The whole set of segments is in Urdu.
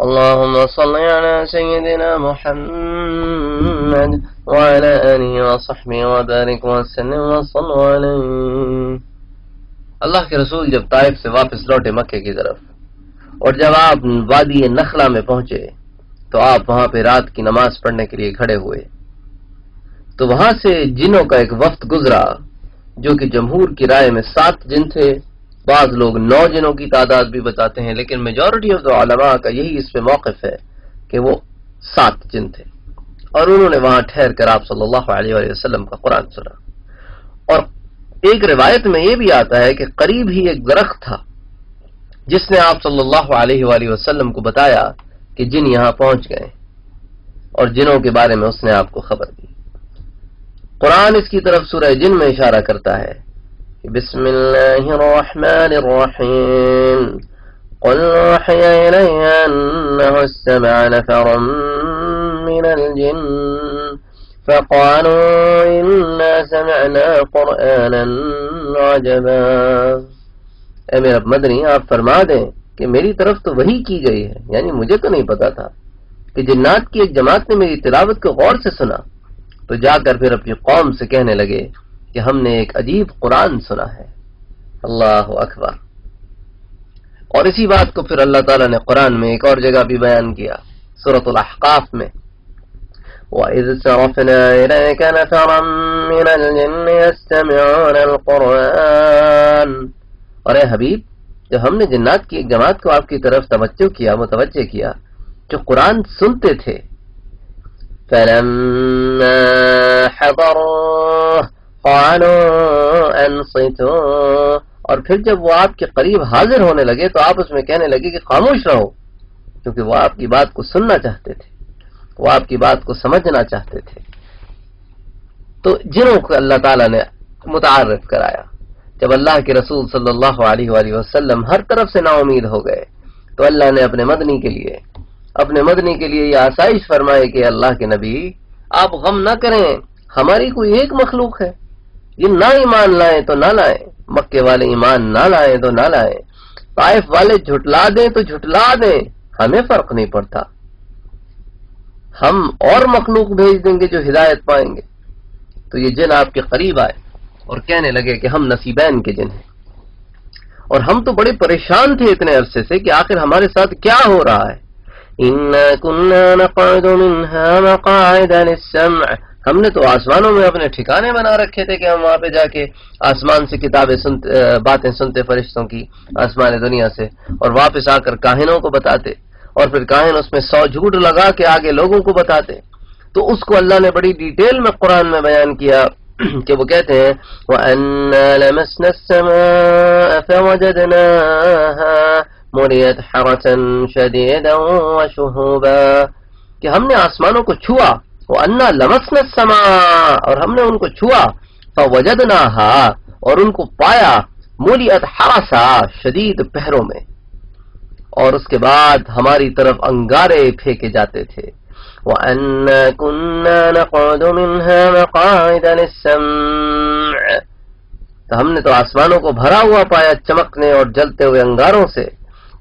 اللهم صل على سيدنا محمد وعلى آله وصحبه وبارك وسلم وصلوا علیہ۔ اللہ کے رسول جب طائف سے واپس لوٹے مکے کی طرف، اور جب آپ وادی نخلا میں پہنچے تو آپ وہاں پہ رات کی نماز پڑھنے کے لیے کھڑے ہوئے، تو وہاں سے جنوں کا ایک وفد گزرا جو کہ جمہور کی رائے میں 7 جن تھے، بعض لوگ 9 جنوں کی تعداد بھی بتاتے ہیں، لیکن میجورٹی آف علماء کا یہی اس پہ موقف ہے کہ وہ 7 جن تھے، اور انہوں نے وہاں ٹھہر کر آپ صلی اللہ علیہ وآلہ وسلم کا قرآن سنا۔ اور ایک روایت میں یہ بھی آتا ہے کہ قریب ہی ایک درخت تھا جس نے آپ صلی اللہ علیہ وآلہ وسلم کو بتایا کہ جن یہاں پہنچ گئے، اور جنوں کے بارے میں اس نے آپ کو خبر دی۔ قرآن اس کی طرف سورہ جن میں اشارہ کرتا ہے کہ بسم اللہ الرحمن الرحیم قل اوحی الی انہ استمع نفر من الجن فقالوا انا سمعنا قرآنا عجبا۔ اے میرے مدنی، آپ فرما دیں کہ میری طرف تو وحی کی گئی ہے، یعنی مجھے تو نہیں پتا تھا کہ جنات کی ایک جماعت نے میری تلاوت کو غور سے سنا، تو جا کر پھر اپنی قوم سے کہنے لگے کہ ہم نے ایک عجیب قرآن سنا ہے۔ اللہ اکبر۔ اور اسی بات کو پھر اللہ تعالیٰ نے قرآن میں ایک اور جگہ بھی بیان کیا، سورۃ الاحقاف میں، وَإِذْ صَرَفْنَا إِلَيْكَ نَفَرًا مِّنَ الْجِنِّ يَسْتَمِعُونَ الْقُرْآنَ۔ اور اے حبیب، جب ہم نے جنات کی ایک جماعت کو آپ کی طرف متوجہ کیا جو قرآن سنتے تھے، فَلَمَّا حَضَرُوهُ قَالُوا أَنصِتُوا۔ اور پھر جب وہ آپ کے قریب حاضر ہونے لگے تو آپ اس میں کہنے لگے کہ خاموش رہو، کیونکہ وہ آپ کی بات کو سننا چاہتے تھے، وہ آپ کی بات کو سمجھنا چاہتے تھے۔ تو جنوں کو اللہ تعالیٰ نے متعارف کرایا۔ جب اللہ کے رسول صلی اللہ علیہ وآلہ وسلم ہر طرف سے نا امید ہو گئے تو اللہ نے اپنے مدنی کے لیے یہ آسائش فرمائے کہ اللہ کے نبی، آپ غم نہ کریں، ہماری کوئی ایک مخلوق ہے، یہ نہ ایمان لائیں تو نہ لائیں، مکے والے ایمان نہ لائیں تو نہ لائیں، طائف والے جھٹلا دیں تو جھٹلا دیں، ہمیں فرق نہیں پڑتا، ہم اور مخلوق بھیج دیں گے جو ہدایت پائیں گے۔ تو یہ جن آپ کے قریب آئے اور کہنے لگے کہ ہم نصیبین کے جن ہیں، اور ہم تو بڑے پریشان تھے اتنے عرصے سے کہ آخر ہمارے ساتھ کیا ہو رہا ہے۔ اِنَّا كُنَّا نَقْعُدُ مِنْهَا مَقَاعِدَ لِلسَّمْعِ۔ ہم نے تو آسمانوں میں اپنے ٹھکانے بنا رکھے تھے کہ ہم وہاں پہ جا کے آسمان سے باتیں سنتے فرشتوں کی، آسمان دنیا سے، اور واپس آ کر کاہنوں کو بتاتے، اور پھر کاہن اس میں 100 جھوٹ لگا کے آگے لوگوں کو بتاتے۔ تو اس کو اللہ نے بڑی ڈیٹیل میں قرآن میں بیان کیا کہ وہ کہتے ہیں وَأَنَّا لَمَسْنَا السَّمَاءَ فَوَجَدْنَاهَا مُلِئَتْ حَرَسًا شَدِيدًا وَشُهُبًا، کہ ہم نے آسمانوں کو چھوا، وَأَنَّا لَمَسْنَا السَّمَاءَ، اور ہم نے ان کو چھوا، فَوَجَدْنَاهَا، اور ان کو پایا، مُلِئَتْ حَرَسًا، شدید پہروں میں، اور اس کے بعد ہماری طرف انگارے پھینکے جاتے تھے۔ وَأَنَّا كُنَّا نَقْعُدُ مِنْهَا مَقَاعِدَ لِلسَّمْعِ، تو ہم نے تو آسمانوں کو بھرا ہوا پایا چمکنے اور جلتے ہوئے انگاروں سے،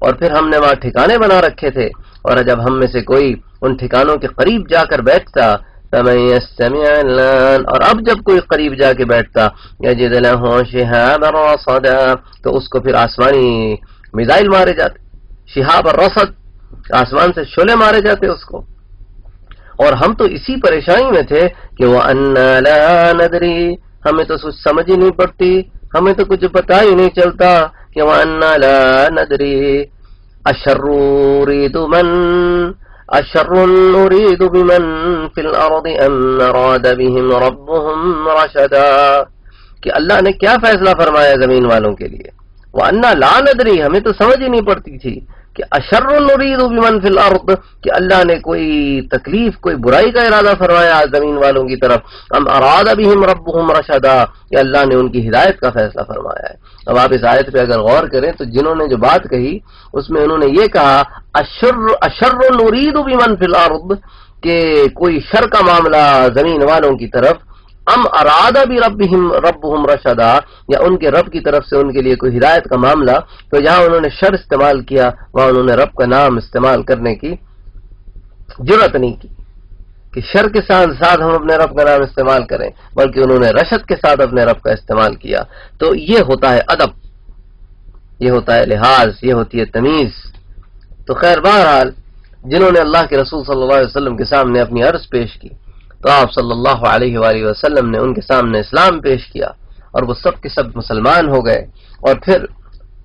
اور پھر ہم نے وہاں ٹھکانے بنا رکھے تھے، اور جب ہم میں سے کوئی ان ٹھکانوں کے قریب جا کر بیٹھتا، فَمَن يَسْتَمِعِ الْآنَ، اور اب جب کوئی قریب جا کے بیٹھتا، يَجِدْ لَهُ شِهَابًا رَصَدًا، تو اس کو پھر آسمانی میزائل مارے جاتے، شہاب الرصد، آسمان سے شعلے مارے جاتے اس کو۔ اور ہم تو اسی پریشانی میں تھے کہ وَأَنَّا لَا نَدْرِي، ہمیں تو کچھ سمجھ ہی نہیں پڑتی، ہمیں تو کچھ پتا ہی نہیں چلتا کہ وَأَنَّا لَا نَدْرِي أَشَرٌّ نُرِيدُ بِمَنْ فِي الْأَرْضِ أَمْ أَرَادَ بِهِمْ رَبُّهُمْ رَشَدًا، کہ اللہ نے کیا فیصلہ فرمایا زمین والوں کے لیے۔ وَأَنَّا لَا نَدْرِي، ہمیں تو سمجھ ہی نہیں پڑتی تھی کہ اشر نرید بمن فی الارض، کہ اللہ نے کوئی تکلیف، کوئی برائی کا ارادہ فرمایا زمین والوں کی طرف، ام اراد بہم ربہم رشدا، کہ اللہ نے ان کی ہدایت کا فیصلہ فرمایا ہے۔ اب آپ اس آیت پہ اگر غور کریں تو جنہوں نے جو بات کہی اس میں انہوں نے یہ کہا اشر نرید بمن فی الارض، کہ کوئی شر کا معاملہ زمین والوں کی طرف، ام اراد ربهم رشدا، یا ان کے رب کی طرف سے ان کے لیے کوئی ہدایت کا معاملہ، تو جہاں انہوں نے شر استعمال کیا وہاں انہوں نے رب کا نام استعمال کرنے کی جرأت نہیں کی کہ شر کے ساتھ ساتھ ہم اپنے رب کا نام استعمال کریں، بلکہ انہوں نے رشد کے ساتھ اپنے رب کا استعمال کیا. تو یہ ہوتا ہے ادب، یہ ہوتا ہے لحاظ، یہ ہوتی ہے تمیز. تو خیر بہرحال جنہوں نے اللہ کے رسول صلی اللہ علیہ وسلم کے سامنے اپنی عرض پیش کی تو آپ صلی اللہ علیہ وآلہ وسلم نے ان کے سامنے اسلام پیش کیا اور وہ سب کے سب مسلمان ہو گئے. اور پھر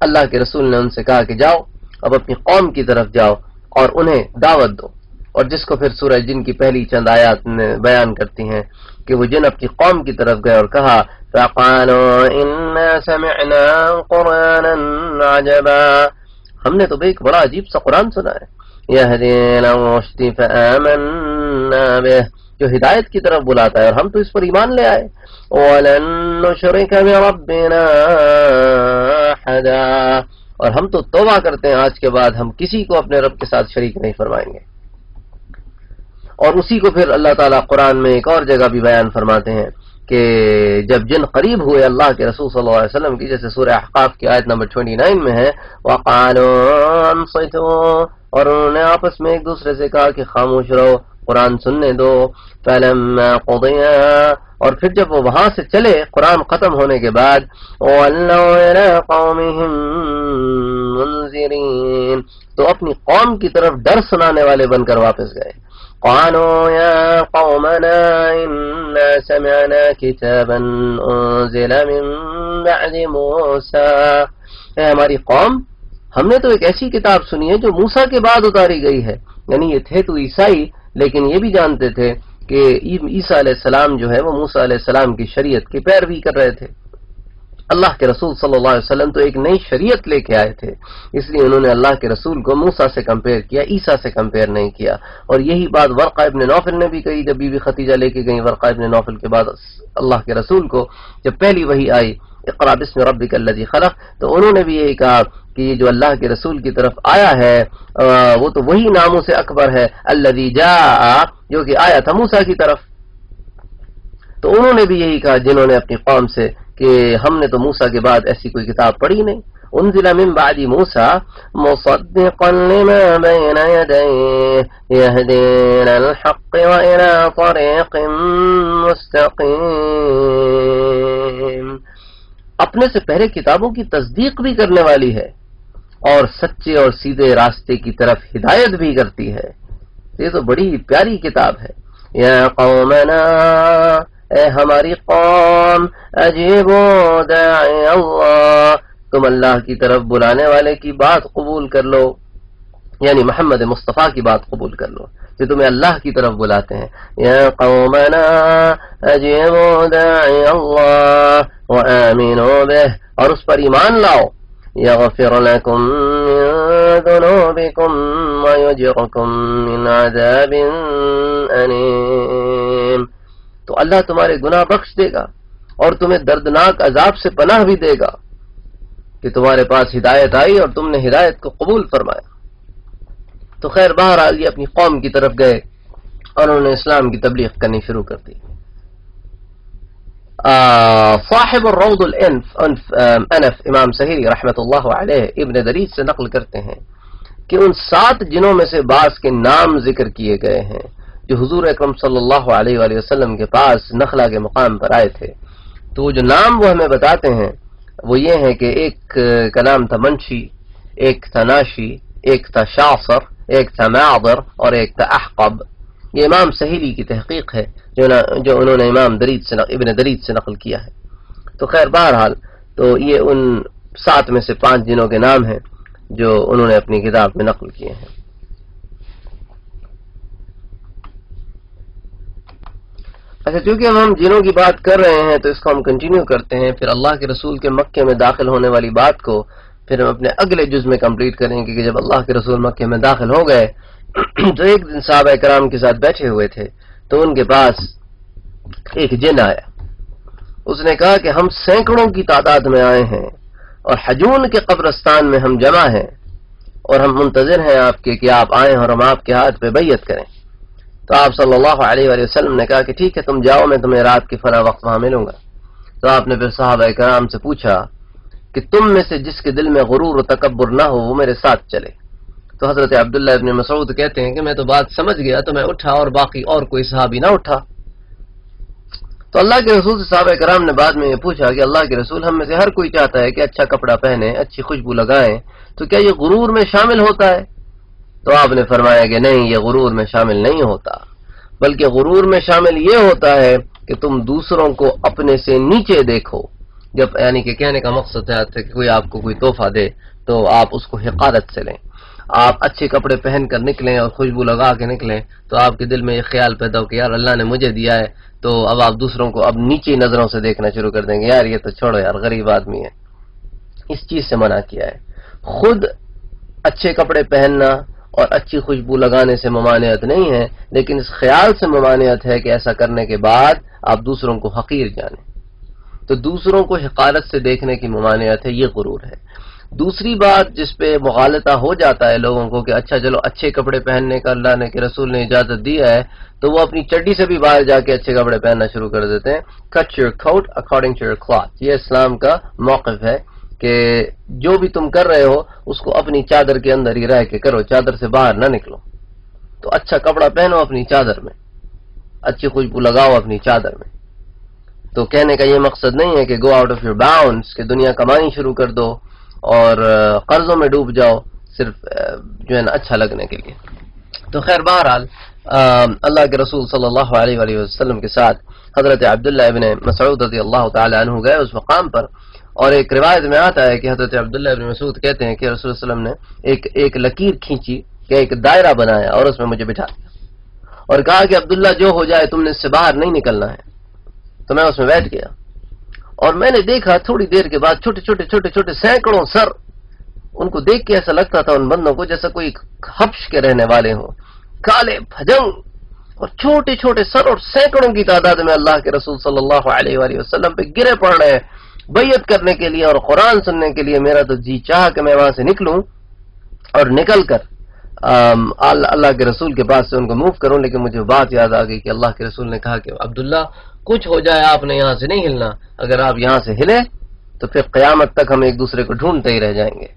اللہ کے رسول نے ان سے کہا کہ جاؤ اب اپنی قوم کی طرف جاؤ اور انہیں دعوت دو. اور جس کو پھر سورہ جن کی پہلی چند آیات بیان کرتی ہیں کہ وہ جن اپنی قوم کی طرف گئے اور کہا فَقَالُوا إِنَّا سَمِعْنَا قُرْآنًا عَجَبًا، ہم نے تو ایک بڑا عجیب سا قرآن سنا ہے، يَهْدِي إِلَى الرُّشْدِ فَآمَنَّا بِهِ، جو ہدایت کی طرف بلاتا ہے اور ہم تو اس پر ایمان لے آئے. وَلَن نُّشْرِكَ بِرَبِّنَا أَحَدًا، اور ہم تو توبہ کرتے ہیں آج کے بعد ہم کسی کو اپنے رب کے ساتھ شریک نہیں فرمائیں گے. اور اسی کو پھر اللہ تعالیٰ قرآن میں ایک اور جگہ بھی بیان فرماتے ہیں کہ جب جن قریب ہوئے اللہ کے رسول صلی اللہ علیہ وسلم کی، جیسے سورہ احقاف کی آیت نمبر 29 میں ہے وَقَالُوا أَنصِتُوا، اور انہوں نے آپس میں ایک دوسرے سے کہا کہ خاموش رہو، قرآن سننے دو. فَلَمَّا قُضِيَ، اور پھر جب وہ وہاں سے چلے قرآن ختم ہونے کے بعد وَلَّوْا إِلَىٰ قَوْمِهِمْ مُنذِرِينَ، تو اپنی قوم کی طرف ڈر سنانے والے بن کر واپس گئے. قالوا يا قومنا إنا سمعنا كتابا أنزل من بعد موسى، اے ہماری قوم ہم نے تو ایک ایسی کتاب سنی ہے جو موسیٰ کے بعد اتاری گئی ہے. یعنی یہ تھے تو عیسائی لیکن یہ بھی جانتے تھے کہ عیسیٰ علیہ السلام جو ہے وہ موسیٰ علیہ السلام کی شریعت کی پیروی کر رہے تھے. اللہ کے رسول صلی اللہ علیہ وسلم تو ایک نئی شریعت لے کے آئے تھے، اس لیے انہوں نے اللہ کے رسول کو موسیٰ سے کمپیئر کیا، عیسیٰ سے کمپیئر نہیں کیا. اور یہی بات ورقہ ابن نوفل نے بھی کہی جب بی بی ختیجہ لے کے گئیں ورقہ ابن نوفل کے بعد اللہ کے رسول کو جب پہلی وحی آئی اقرأ بسم ربک الذی خلق، تو انہوں نے بھی یہی کہا کہ یہ جو اللہ کے رسول کی طرف آیا ہے وہ تو وہی ناموں سے اکبر ہے الذی جاء، جو کہ آیا تھا موسیٰ کی طرف. تو انہوں نے بھی یہی کہا جنہوں نے اپنی قوم سے کہ ہم نے تو موسیٰ کے بعد ایسی کوئی کتاب پڑھی نہیں. انزل من بعد موسیٰ مصدقا لما بین یدیہ یہدی الی الحق والی طریق مستقیم، اپنے سے پہلے کتابوں کی تصدیق بھی کرنے والی ہے اور سچے اور سیدھے راستے کی طرف ہدایت بھی کرتی ہے. یہ تو بڑی پیاری کتاب ہے. یا قومنا، اے ہماری قوم، اجیبو داعی اللہ، تم اللہ کی طرف بلانے والے کی بات قبول کر لو، یعنی محمد مصطفیٰ کی بات قبول کر لو جو تمہیں اللہ کی طرف بلاتے ہیں. یا قومنا اجیبو داعی اللہ وآمنوا بہ، اور اس پر ایمان لاؤ. یغفر لکم من ذنوبکم ویجرکم من عذاب علیم، تو اللہ تمہارے گناہ بخش دے گا اور تمہیں دردناک عذاب سے پناہ بھی دے گا کہ تمہارے پاس ہدایت آئی اور تم نے ہدایت کو قبول فرمایا. تو خیر بہرحال یہ اپنی قوم کی طرف گئے اور انہوں نے اسلام کی تبلیغ کرنی شروع کر دی. صاحب الروض الانف انف امام سحری رحمۃ اللہ علیہ ابن دریج سے نقل کرتے ہیں کہ ان 7 جنوں میں سے بعض کے نام ذکر کیے گئے ہیں جو حضور اکرم صلی اللہ علیہ وآلہ وسلم کے پاس نخلا کے مقام پر آئے تھے. تو جو نام وہ ہمیں بتاتے ہیں وہ یہ ہے کہ ایک کا نام تھا منشی، ایک تھا ناشی، ایک تھا شاصر، ایک تھا معذر اور ایک تھا احقب. یہ امام سحیلی کی تحقیق ہے جو انہوں نے امام ابن دریج سے نقل کیا ہے. تو خیر بہرحال تو یہ ان 7 میں سے 5 جنوں کے نام ہیں جو انہوں نے اپنی کتاب میں نقل کیے ہیں. اچھا، چونکہ ہم جنوں کی بات کر رہے ہیں تو اس کو ہم کنٹینیو کرتے ہیں، پھر اللہ کے رسول کے مکے میں داخل ہونے والی بات کو پھر ہم اپنے اگلے جز میں کمپلیٹ کریں گے کہ جب اللہ کے رسول مکے میں داخل ہو گئے تو ایک دن صحابہ کرام کے ساتھ بیٹھے ہوئے تھے تو ان کے پاس ایک جن آیا. اس نے کہا کہ ہم سینکڑوں کی تعداد میں آئے ہیں اور حجون کے قبرستان میں ہم جمع ہیں اور ہم منتظر ہیں آپ کے کہ آپ آئیں اور ہم آپ کے ہاتھ پہ بیعت کریں. تو تو آپ صلی اللہ علیہ وآلہ وسلم نے کہا کہ ٹھیک ہے تم جاؤ، میں تمہیں رات کی فنا وقت وہاں ملوں گا۔ تو آپ نے پھر صحابہ کرام سے پوچھا کہ تم میں سے جس کے دل میں غرور و تکبر نہ ہو وہ میرے ساتھ چلے۔ تو حضرت عبداللہ ابن مسعود کہتے ہیں کہ میں تو بات سمجھ گیا تو میں اٹھا اور باقی اور کوئی صحابی نہ اٹھا۔ تو اللہ کے رسول سے صحابہ کرام نے بعد میں یہ پوچھا کہ اللہ کے رسول ہم میں سے ہر کوئی چاہتا ہے کہ اچھا کپڑا پہنے، اچھی خوشبو لگائیں، تو کیا یہ غرور میں شامل ہوتا ہے؟ تو آپ نے فرمایا کہ نہیں، یہ غرور میں شامل نہیں ہوتا، بلکہ غرور میں شامل یہ ہوتا ہے کہ تم دوسروں کو اپنے سے نیچے دیکھو۔ جب یعنی کہ کہنے کا مقصد ہے کہ کوئی آپ کو کوئی تحفہ دے تو آپ اس کو حقارت سے لیں، آپ اچھے کپڑے پہن کر نکلیں اور خوشبو لگا کے نکلیں تو آپ کے دل میں یہ خیال پیدا ہو کہ یار اللہ نے مجھے دیا ہے، تو اب آپ دوسروں کو اب نیچی نظروں سے دیکھنا شروع کر دیں گے، یار یہ تو چھوڑو یار غریب آدمی ہے۔ اس چیز سے منع کیا ہے۔ خود اچھے کپڑے پہننا اور اچھی خوشبو لگانے سے ممانعت نہیں ہے، لیکن اس خیال سے ممانعت ہے کہ ایسا کرنے کے بعد آپ دوسروں کو حقیر جانیں، تو دوسروں کو حقارت سے دیکھنے کی ممانعت ہے، یہ غرور ہے۔ دوسری بات جس پہ مغالطہ ہو جاتا ہے لوگوں کو کہ اچھا چلو اچھے کپڑے پہننے کا اللہ نے کہ رسول نے اجازت دیا ہے، تو وہ اپنی چڈی سے بھی باہر جا کے اچھے کپڑے پہننا شروع کر دیتے ہیں۔ cut your coat according to your cloth، یہ اسلام کا موقف ہے کہ جو بھی تم کر رہے ہو اس کو اپنی چادر کے اندر ہی رہ کے کرو، چادر سے باہر نہ نکلو۔ تو اچھا کپڑا پہنو اپنی چادر میں، اچھی خوشبو لگاؤ اپنی چادر میں۔ تو کہنے کا یہ مقصد نہیں ہے کہ go out of your bounds، کہ دنیا کمانی شروع کر دو اور قرضوں میں ڈوب جاؤ صرف جو ہے نا اچھا لگنے کے لیے۔ تو خیر بہرحال اللہ کے رسول صلی اللہ علیہ وآلہ وسلم کے ساتھ حضرت عبداللہ ابن مسعود رضی اللہ تعالی عنہ گئے اس مقام پر، اور ایک روایت میں آتا ہے کہ حضرت عبداللہ ابن مسعود کہتے ہیں کہ رسول صلی اللہ علیہ وسلم نے ایک لکیر کھینچی کہ ایک دائرہ بنایا اور اس میں مجھے بٹھا دیا اور کہا کہ عبداللہ جو ہو جائے تم نے اس سے باہر نہیں نکلنا ہے۔ تو میں اس میں بیٹھ گیا اور میں نے دیکھا تھوڑی دیر کے بعد چھوٹے چھوٹے چھوٹے چھوٹے سینکڑوں سر، ان کو دیکھ کے ایسا لگتا تھا ان بندوں کو جیسا کوئی حبش کے رہنے والے ہوں، کالے بھجنگ اور چھوٹے چھوٹے سر، اور سینکڑوں کی تعداد میں اللہ کے رسول صلی اللہ علیہ وآلہ وسلم پہ گرے پڑ رہے ہیں بیعت کرنے کے لیے اور قرآن سننے کے لیے۔ میرا تو جی چاہا کہ میں وہاں سے نکلوں اور نکل کر اللہ کے رسول کے پاس سے ان کو موو کروں، لیکن مجھے بات یاد آ گئی کہ اللہ کے رسول نے کہا کہ عبداللہ کچھ ہو جائے آپ نے یہاں سے نہیں ہلنا، اگر آپ یہاں سے ہلے تو پھر قیامت تک ہم ایک دوسرے کو ڈھونڈتے ہی رہ جائیں گے۔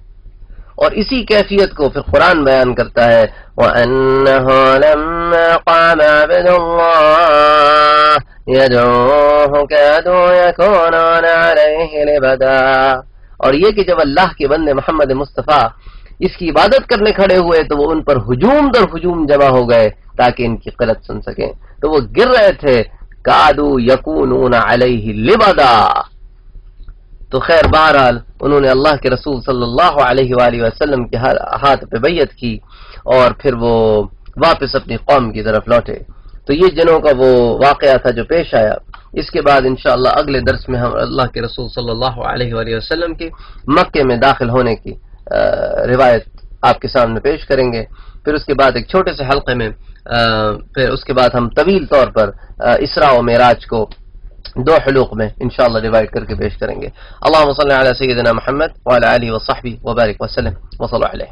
اور اسی کیفیت کو پھر قرآن بیان کرتا ہے وَأَنَّهُ لَمَّا قَامَ عَبْدُ اللَّهِ يَدْعُوهُ كَادُوا يَكُونُونَ عَلَيْهِ لِبَدًا، اور یہ کہ جب اللہ کے بندے محمد مصطفیٰ اس کی عبادت کرنے کھڑے ہوئے تو وہ ان پر ہجوم در ہجوم جمع ہو گئے تاکہ ان کی قرت سن سکیں، تو وہ گر رہے تھے کادوا یکونون علیہ لبدا۔ تو خیر بہرحال انہوں نے اللہ کے رسول صلی اللہ علیہ وآلہ وسلم کے ہاتھ پہ بیعت کی اور پھر وہ واپس اپنی قوم کی طرف لوٹے۔ تو یہ جنوں کا وہ واقعہ تھا جو پیش آیا۔ اس کے بعد انشاءاللہ اگلے درس میں ہم اللہ کے رسول صلی اللہ علیہ وآلہ وسلم کی مکے میں داخل ہونے کی روایت آپ کے سامنے پیش کریں گے۔ پھر اس کے بعد ایک چھوٹے سے حلقے میں پھر اس کے بعد ہم طویل طور پر اسراء و معراج کو 2 حلوق میں انشاءاللہ ڈیوائڈ کر کے پیش کریں گے۔ اللہم صلی علی سیدنا محمد وعلی آلہ وصحبہ وبارک وسلم وصلی علیہ۔